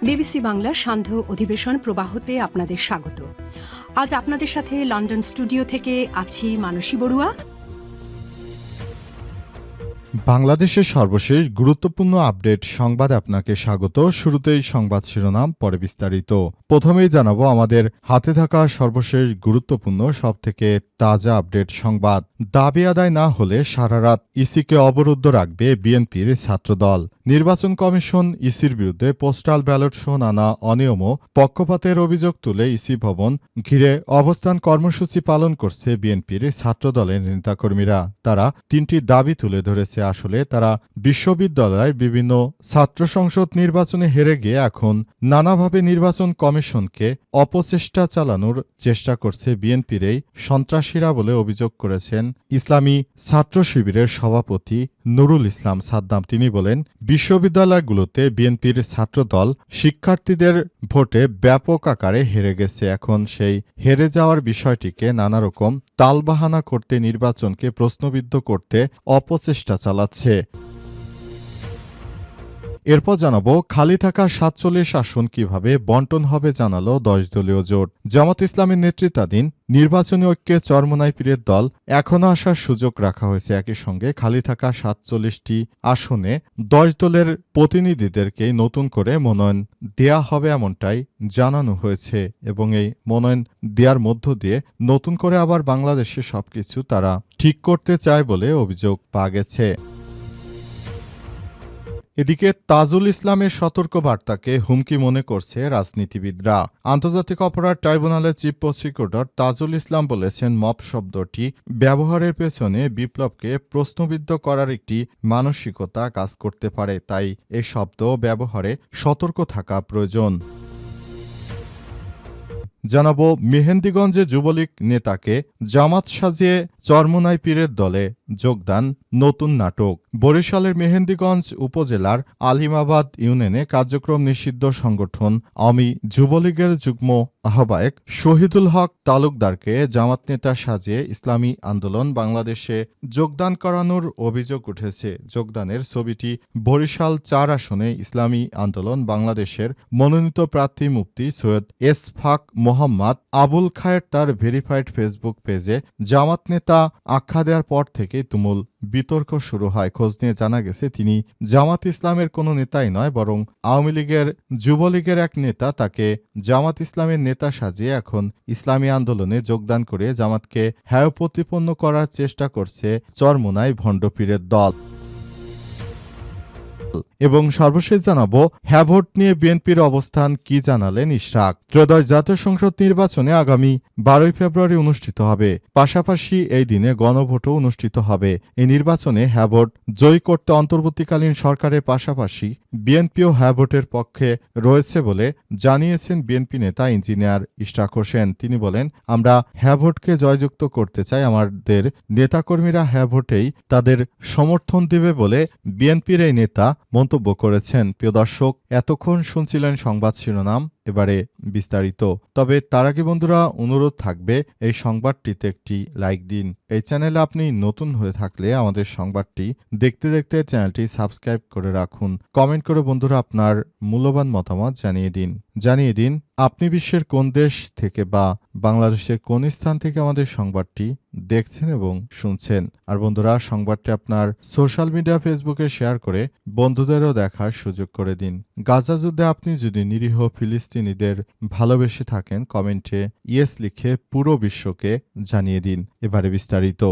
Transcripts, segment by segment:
BBC বাংলার সান্ধ্য অধিবেশন প্রবাহতে আপনাদের স্বাগত। আজ আপনাদের সাথে লন্ডন স্টুডিও থেকে আছি মানসী বড়ুয়া। বাংলাদেশের সর্বশেষ গুরুত্বপূর্ণ আপডেট সংবাদে আপনাকে স্বাগত। শুরুতেই সংবাদ শিরোনাম, পরে বিস্তারিত। প্রথমেই জানাবো আমাদের হাতে থাকা সর্বশেষ গুরুত্বপূর্ণ সবথেকে তাজা আপডেট সংবাদ। দাবি আদায় না হলে সারা রাত ইসিকে অবরুদ্ধ রাখবে বিএনপির ছাত্রদল। নির্বাচন কমিশন ইসির বিরুদ্ধে পোস্টাল ব্যালট সহ নানা অনিয়ম ও পক্ষপাতের অভিযোগ তুলে ইসি ভবন ঘিরে অবস্থান কর্মসূচি পালন করছে বিএনপির ছাত্রদলের নেতাকর্মীরা। তারা তিনটি দাবি তুলে ধরেছে। আসলে তারা বিশ্ববিদ্যালয়ের বিভিন্ন ছাত্র সংসদ নির্বাচনে হেরে গিয়ে এখন নানাভাবে নির্বাচন কমিশনকে অপচেষ্টা চালানোর চেষ্টা করছে বিএনপির এই সন্ত্রাসীরা বলে অভিযোগ করেছেন ইসলামী ছাত্র শিবিরের সভাপতি নুরুল ইসলাম সাদ্দাম। তিনি বলেন, বিশ্ববিদ্যালয়গুলোতে বিএনপির ছাত্রদল শিক্ষার্থীদের ভোটে ব্যাপক আকারে হেরে গেছে। এখন সেই হেরে যাওয়ার বিষয়টিকে নানারকম তালবাহানা করতে নির্বাচনকে প্রশ্নবিদ্ধ করতে অপচেষ্টা চালাচ্ছে। এরপর জানাবো খালি থাকা ৪৭ আসন কিভাবে বন্টন হবে জানালো ১০ দলীয় জোট। জামাত ইসলামের নেতৃত্বাধীন নির্বাচনী ঐক্যে চরমোনাই পীরের দল এখনও আসার সুযোগ রাখা হয়েছে। একই সঙ্গে খালি থাকা ৪৭টি আসনে ১০ দলের প্রতিনিধিদেরকেই নতুন করে মনোনয়ন দেয়া হবে এমনটাই জানানো হয়েছে এবং এই মনোনয়ন দেওয়ার মধ্য দিয়ে নতুন করে আবার বাংলাদেশে সবকিছু তারা ঠিক করতে চায় বলে অভিযোগ পাওয়া গেছে। এদিকে তাজুল ইসলামের সতর্ক বার্তাকে হুমকি মনে করছে রাজনীতিবিদরা। আন্তর্জাতিক অপরাধ ট্রাইব্যুনালের চিফ প্রসিকিউটর তাজুল ইসলাম বলেছেন, মব শব্দটি ব্যবহারের পেছনে বিপ্লবকে প্রশ্নবিদ্ধ করার একটি মানসিকতা কাজ করতে পারে, তাই এই শব্দ ব্যবহারে সতর্ক থাকা প্রয়োজন। জানাবো মেহেন্দিগঞ্জে যুবলীগ নেতাকে জামাত সাজিয়ে চরমোনাই পীরের দলে যোগদান, নতুন নাটক। বরিশালের মেহেন্দিগঞ্জ উপজেলার আলিমাবাদ ইউনিয়নে কার্যক্রম নিষিদ্ধ সংগঠন আওয়ামী যুবলীগের যুগ্ম আহ্বায়ক শহীদুল হক তালুকদারকে জামাত নেতা সাজিয়ে ইসলামী আন্দোলন বাংলাদেশে যোগদান করানোর অভিযোগ উঠেছে। যোগদানের ছবিটি বরিশাল ৪ আসনে ইসলামী আন্দোলন বাংলাদেশের মনোনীত প্রার্থী মুফতি সৈয়দ এসফাক মোহাম্মদ আবুল খায়ের তার ভেরিফাইড ফেসবুক পেজে জামাত নেতা আখ্যা দেওয়ার পর থেকে তুমুল বিতর্ক শুরু হয়। খোঁজ নিয়ে জানা গেছে তিনি জামাত ইসলামের কোনো নেতাই নয়, বরং আওয়ামী লীগের যুবলীগের এক নেতা। তাকে জামাত ইসলামের নেতা সাজিয়ে এখন ইসলামী আন্দোলনে যোগদান করে জামাতকে হেয় প্রতিপন্ন করার চেষ্টা করছে চরমোনাই ভণ্ড পীরের দল। এবং সর্বশেষ জানাবো ভোট নিয়ে বিএনপির অবস্থান কি জানালেন ইশরাক। ত্রয়োদশ জাতীয় সংসদ নির্বাচনে আগামী ১২ ফেব্রুয়ারি অনুষ্ঠিত হবে। পাশাপাশি এই দিনে গণভোটও অনুষ্ঠিত হবে। এই নির্বাচনে ভোট জয়ী করতে অন্তর্বর্তীকালীন সরকারের পাশাপাশি বিএনপিও ভোটের পক্ষে রয়েছে বলে জানিয়েছেন বিএনপি নেতা ইঞ্জিনিয়ার ইশরাক হোসেন। তিনি বলেন, আমরা ভোটকে জয়যুক্ত করতে চাই। আমাদের নেতাকর্মীরা ভোটেই তাদের সমর্থন দেবে বলে বিএনপির এই নেতা মন্তব্য করেছেন। প্রিয় দর্শক, এতক্ষণ শুনছিলেন সংবাদ শিরোনাম, এবারে বিস্তারিত। তবে তার আগে বন্ধুরা অনুরোধ থাকবে এই সংবাদটিতে একটি লাইক দিন। এই চ্যানেলে আপনি নতুন হয়ে থাকলে আমাদের সংবাদটি দেখতে দেখতে চ্যানেলটি সাবস্ক্রাইব করে রাখুন। কমেন্ট করে বন্ধুরা আপনার মূল্যবান মতামত জানিয়ে দিন আপনি বিশ্বের কোন দেশ থেকে বা বাংলাদেশের কোন স্থান থেকে আমাদের সংবাদটি দেখছেন এবং শুনছেন। আর বন্ধুরা, সংবাদটি আপনার সোশ্যাল মিডিয়া ফেসবুকে শেয়ার করে বন্ধুদেরও দেখার সুযোগ করে দিন। গাজা যুদ্ধে আপনি যদি নিরীহ ফিলিস্তিনিদের ভালোবেসে থাকেন, কমেন্টে ইয়েস লিখে পুরো বিশ্বকে জানিয়ে দিন। এবারে বিস্তারিত।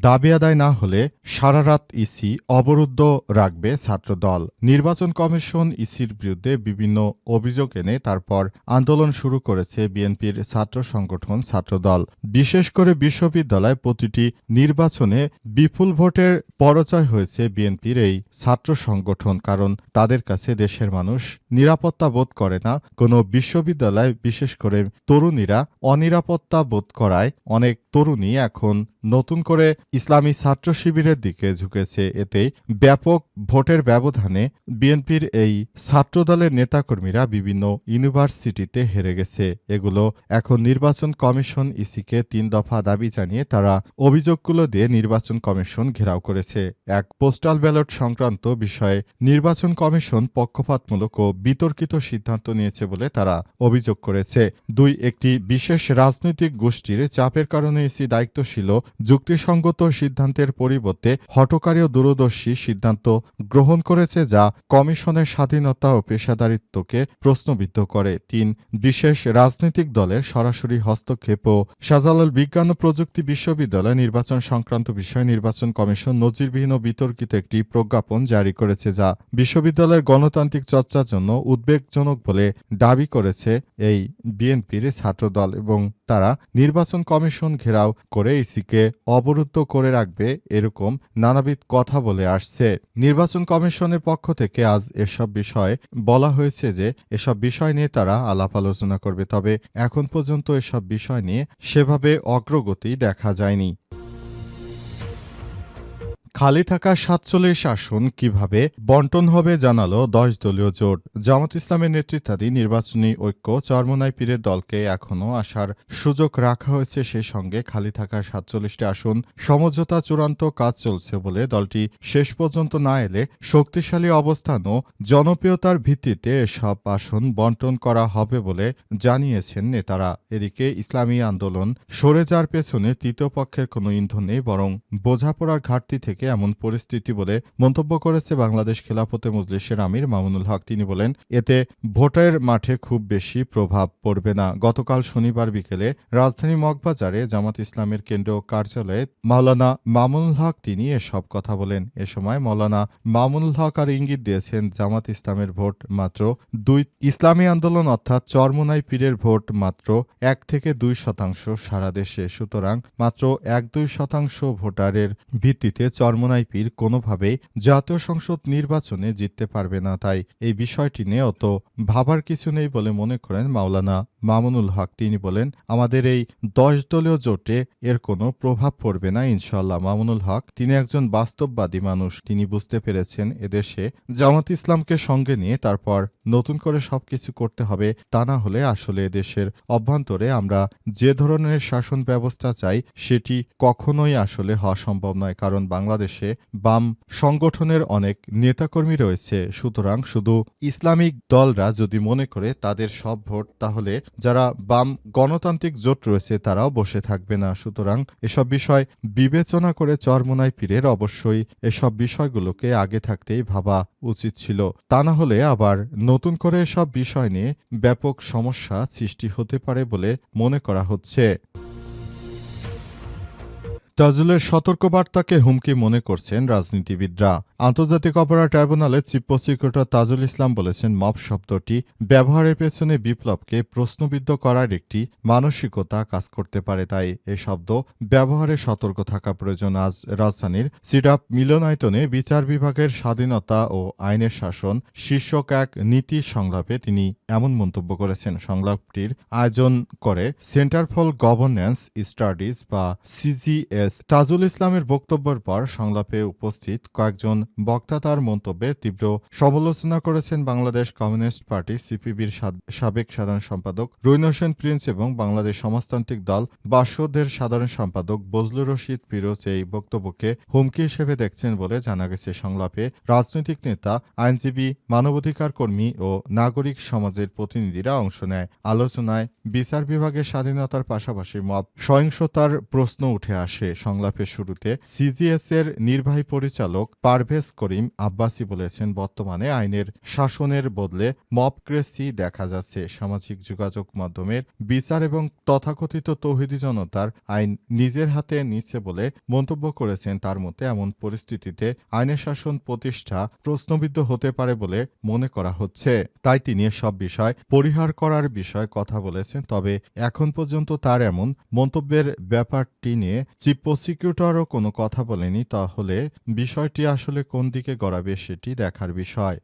দাবি আদায় না হলে সারা রাত ইসি অবরুদ্ধ রাখবে ছাত্রদল। নির্বাচন কমিশন ইসির বিরুদ্ধে বিভিন্ন অভিযোগ এনে তারপর আন্দোলন শুরু করেছে বিএনপির ছাত্র সংগঠন ছাত্রদল। বিশেষ করে বিশ্ববিদ্যালয় প্রতিটি নির্বাচনে বিপুল ভোটের পরাজয় হয়েছে বিএনপির এই ছাত্র সংগঠন। কারণ তাদের কাছে দেশের মানুষ নিরাপত্তা বোধ করে না। কোনো বিশ্ববিদ্যালয়, বিশেষ করে তরুণীরা অনিরাপত্তা বোধ করায় অনেক তরুণী এখন নতুন করে ইসলামী ছাত্র শিবিরের দিকে ঝুঁকেছে। এতেই ব্যাপক ভোটের ব্যবধানে বিএনপির এই ছাত্রদলের নেতাকর্মীরা বিভিন্ন ইউনিভার্সিটিতে হেরে গেছে। এগুলো এখন নির্বাচন কমিশন ইসিকে 3 দফা দাবি জানিয়ে তারা অভিযোগগুলো দিয়ে নির্বাচন কমিশন ঘেরাও করেছে। এক পোস্টাল ব্যালট সংক্রান্ত বিষয়ে নির্বাচন কমিশন পক্ষপাতমূলক ও বিতর্কিত সিদ্ধান্ত নিয়েছে বলে তারা অভিযোগ করেছে। 2 একটি বিশেষ রাজনৈতিক গোষ্ঠীর চাপের কারণে ইসি দায়িত্বশীল ও যুক্তিসঙ্গত সিদ্ধান্তের পরিবর্তে হঠকারী ও দূরদর্শী সিদ্ধান্ত গ্রহণ করেছে, যা কমিশনের স্বাধীনতা ও পেশাদারিত্বকে প্রশ্নবিদ্ধ করে। 3 বিশেষ রাজনৈতিক দলের সরাসরি হস্তক্ষেপ ও শাহজালাল বিজ্ঞান ও প্রযুক্তি বিশ্ববিদ্যালয় নির্বাচন সংক্রান্ত বিষয়ে নির্বাচন কমিশন নজিরবিহীন ও বিতর্কিত একটি প্রজ্ঞাপন জারি করেছে, যা বিশ্ববিদ্যালয়ের গণতান্ত্রিক চর্চার জন্য উদ্বেগজনক বলে দাবি করেছে এই বিএনপির ছাত্রদল এবং তারা নির্বাচন কমিশন ঘেরাও করে ইসিকে অবরুদ্ধ করে রাখবে এরকম নানাবিধ কথা বলে আসছে। নির্বাচন কমিশনের পক্ষ থেকে আজ এসব বিষয়ে বলা হয়েছে যে এসব বিষয় নিয়ে তারা আলাপ আলোচনা করবে, তবে এখন পর্যন্ত এসব বিষয় নিয়ে সেভাবে অগ্রগতি দেখা যায়নি। খালি থাকা ৪৭ আসন কিভাবে বন্টন হবে জানালো 10 দলীয় জোট। জামাত ইসলামের নেতৃত্বাধীন নির্বাচনী ঐক্য চরমোনাই পীরের দলকে এখনও আসার সুযোগ রাখা হয়েছে। সেই সঙ্গে খালি থাকা ৪৭টি আসন সমঝোতা চূড়ান্ত কাজ চলছে বলে দলটি শেষ পর্যন্ত না এলে শক্তিশালী অবস্থান ও জনপ্রিয়তার ভিত্তিতে এসব আসন বন্টন করা হবে বলে জানিয়েছেন নেতারা। এদিকে ইসলামী আন্দোলন সরে যাওয়ার পেছনে তৃতীয় পক্ষের কোনো ইন্ধন নেই, বরং বোঝাপড়ার ঘাটতি থেকে এমন পরিস্থিতি বলে মন্তব্য করেছে বাংলাদেশ খেলাফতে মজলিসের আমির মামুনুল হক। তিনি বলেন, এতে ভোটের মাঠে খুব বেশি প্রভাব পড়বে না। গতকাল শনিবার বিকেলে রাজধানী মগবাজারে জামাত ইসলামের কেন্দ্রীয় কার্যালয়ে মাওলানা মামুনুল হক তিনি এসব কথা বলেন। এ সময় মাওলানা মামুনুল হক আর ইঙ্গিত দিয়েছেন, জামাত ইসলামের ভোট মাত্র 2, ইসলামী আন্দোলন অর্থাৎ চরমোনাই পীরের ভোট মাত্র 1 থেকে 2% সারা দেশে। সুতরাং মাত্র 1-2% ভোটারের ভিত্তিতে চরমোনাই পীর কোনোভাবেই জাতীয় সংসদ নির্বাচনে জিততে পারবে না। তাই এই বিষয়টি নিয়ে অত ভাবার কিছু নেই বলে মনে করেন মাওলানা মামুনুল হক। তিনি বলেন, আমাদের এই 10 দলীয় জোটে এর কোনো প্রভাব পড়বে না ইনশাআল্লাহ। মামুনুল হক তিনি একজন বাস্তববাদী মানুষ। তিনি বুঝতে পেরেছেন এদেশে জামাত ইসলামকে সঙ্গে নিয়ে তারপর নতুন করে সবকিছু করতে হবে, তা না হলে আসলে এদেশের অভ্যন্তরে আমরা যে ধরনের শাসন ব্যবস্থা চাই সেটি কখনোই আসলে হওয়া সম্ভব নয়, কারণ বাংলাদেশে বাম সংগঠনের অনেক নেতাকর্মী রয়েছে। সুতরাং শুধু ইসলামিক দলরা যদি মনে করে তাদের সব ভোট, তাহলে যারা বাম গণতান্ত্রিক জোট রয়েছে তারাও বসে থাকবে না। সুতরাং এসব বিষয় বিবেচনা করে চরমোনাই পীরের অবশ্যই এসব বিষয়গুলোকে আগে থাকতেই ভাবা উচিত ছিল, তা না হলে আবার নতুন করে এসব বিষয় নিয়ে ব্যাপক সমস্যা সৃষ্টি হতে পারে বলে মনে করা হচ্ছে। তাজুলের সতর্কবার্তাকে হুমকি মনে করছেন রাজনীতিবিদরা। আন্তর্জাতিক অপরাধ ট্রাইব্যুনালের চিফ প্রসিকিউটর তাজুল ইসলাম বলেছেন, মব শব্দটি ব্যবহারের পেছনে বিপ্লবকে প্রশ্নবিদ্ধ করার একটি মানসিকতা কাজ করতে পারে, তাই এ শব্দ ব্যবহারে সতর্ক থাকা প্রয়োজন। আজ রাজধানীর সিডাপ মিলনায়তনে বিচার বিভাগের স্বাধীনতা ও আইনের শাসন শীর্ষক এক নীতি সংলাপে তিনি এমন মন্তব্য করেছেন। সংলাপটির আয়োজন করে সেন্টার ফর গভর্নেন্স স্টাডিজ বা সিজিএস। তাজুল ইসলামের বক্তব্যের পর সংলাপে উপস্থিত কয়েকজন বক্তা তার মন্তব্যে তীব্র সমালোচনা করেছেন। বাংলাদেশ কমিউনিস্ট পার্টি সিপিবির সাবেক সাধারণ সম্পাদক রুইন হোসেন প্রিন্স এবং বাংলাদেশ সমাজতান্ত্রিক দল বাসদের সাধারণ সম্পাদক বজলুর রশিদ ফিরোজ এই বক্তব্যকে হুমকি হিসেবে দেখছেন বলে জানা গেছে। সংলাপে রাজনৈতিক নেতা, আইনজীবী, মানবাধিকার কর্মী ও নাগরিক সমাজের প্রতিনিধিরা অংশ নেয়। আলোচনায় বিচার বিভাগের স্বাধীনতার পাশাপাশি মব সহিংসতার প্রশ্ন উঠে আসে। সংলাপের শুরুতে সিজিএস এর নির্বাহী পরিচালক পারভেজ করিম আব্বাসী বলেছেন, বর্তমানে আইনের শাসনের বদলে মবক্রেসি দেখা যাচ্ছে। সামাজিক যোগাযোগ মাধ্যমের বিচার এবং তথাকথিত তৌহিদি জনতার আইন নিজের হাতে নিচ্ছে বলে মন্তব্য করেছেন। তার মতে এমন পরিস্থিতিতে আইনের শাসন প্রতিষ্ঠা প্রশ্নবিদ্ধ হতে পারে বলে মনে করা হচ্ছে। তাই তিনি সব বিষয় পরিহার করার বিষয়ে কথা বলেছেন। তবে এখন পর্যন্ত তার এমন মন্তব্যের ব্যাপারটি নিয়ে চিফ প্রসিকিউটরও কোনো কথা বলেনি। তাহলে বিষয়টি আসলে কোন দিকে গড়াবে সেটি দেখার বিষয়।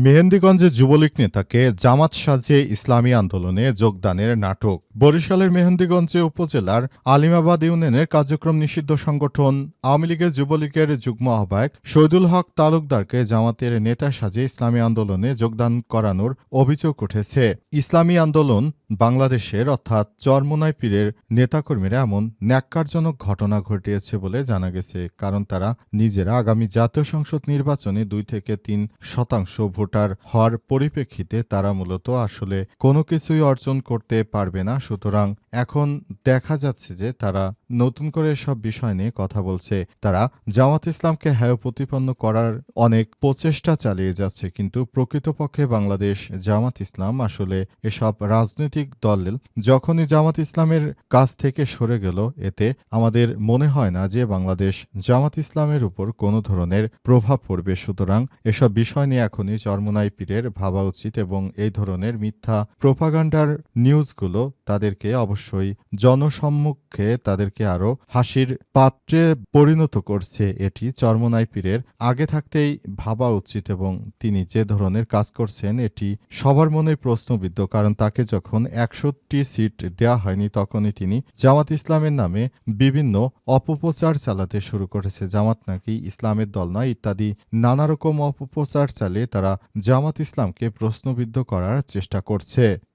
মেহেন্দিগঞ্জে যুবলীগ নেতাকে জামাত সাজিয়ে ইসলামী আন্দোলনে যোগদানের নাটক। বরিশালের মেহেন্দিগঞ্জে উপজেলার আলিমাবাদ ইউনিয়নের কার্যক্রম নিষিদ্ধ সংগঠন আওয়ামী লীগের যুবলীগের যুগ্ম আহ্বায়ক শহীদুল হক তালুকদারকে জামাতের নেতা সাজিয়ে ইসলামী আন্দোলনে যোগদান করানোর অভিযোগ উঠেছে। ইসলামী আন্দোলন বাংলাদেশের অর্থাৎ চরমোনাই পীরের নেতাকর্মীরা এমন ন্যাক্কারজনক ঘটনা ঘটিয়েছে বলে জানা গেছে, কারণ তারা নিজেরা আগামী জাতীয় সংসদ নির্বাচনে 2 থেকে 3% ভোটার হওয়ার পরিপ্রেক্ষিতে তারা মূলত আসলে কোনো কিছুই অর্জন করতে পারবে না। সুতরাং এখন দেখা যাচ্ছে যে তারা নতুন করে এসব বিষয় নিয়ে কথা বলছে। তারা জামাত ইসলামকে হেয় প্রতিপন্ন করার অনেক প্রচেষ্টা চালিয়ে যাচ্ছে, কিন্তু প্রকৃতপক্ষে বাংলাদেশ জামাত ইসলাম আসলে এসব রাজনৈতিক দল যখনই জামাত ইসলামের কাছ থেকে সরে গেল, এতে আমাদের মনে হয় না যে বাংলাদেশ জামাত ইসলামের উপর কোনো ধরনের প্রভাব পড়বে। সুতরাং এসব বিষয় নিয়ে এখনই চরমোনাই পীরের ভাবা উচিত এবং এই ধরনের মিথ্যা প্রোপাগান্ডার নিউজগুলো তাদেরকে অবশ্যই জনসম্মুখে তাদেরকে আরো হাসির পাত্রে পরিণত করছে। এটি চরমোনাই পীরের আগে থাকতেই ভাবা উচিত এবং তিনি যে ধরনের কাজ করছেন এটি সবার মনে প্রশ্নবিদ্ধ, কারণ তাকে যখন 61টি সিট দেওয়া হয়নি তখনই তিনি জামাত ইসলামের নামে বিভিন্ন অপপ্রচার চালাতে শুরু করেছে। জামাত নাকি ইসলামের দল নয় ইত্যাদি নানা রকম অপপ্রচার চালিয়ে তারা জামাত ইসলামকে প্রশ্নবিদ্ধ করার চেষ্টা করছে।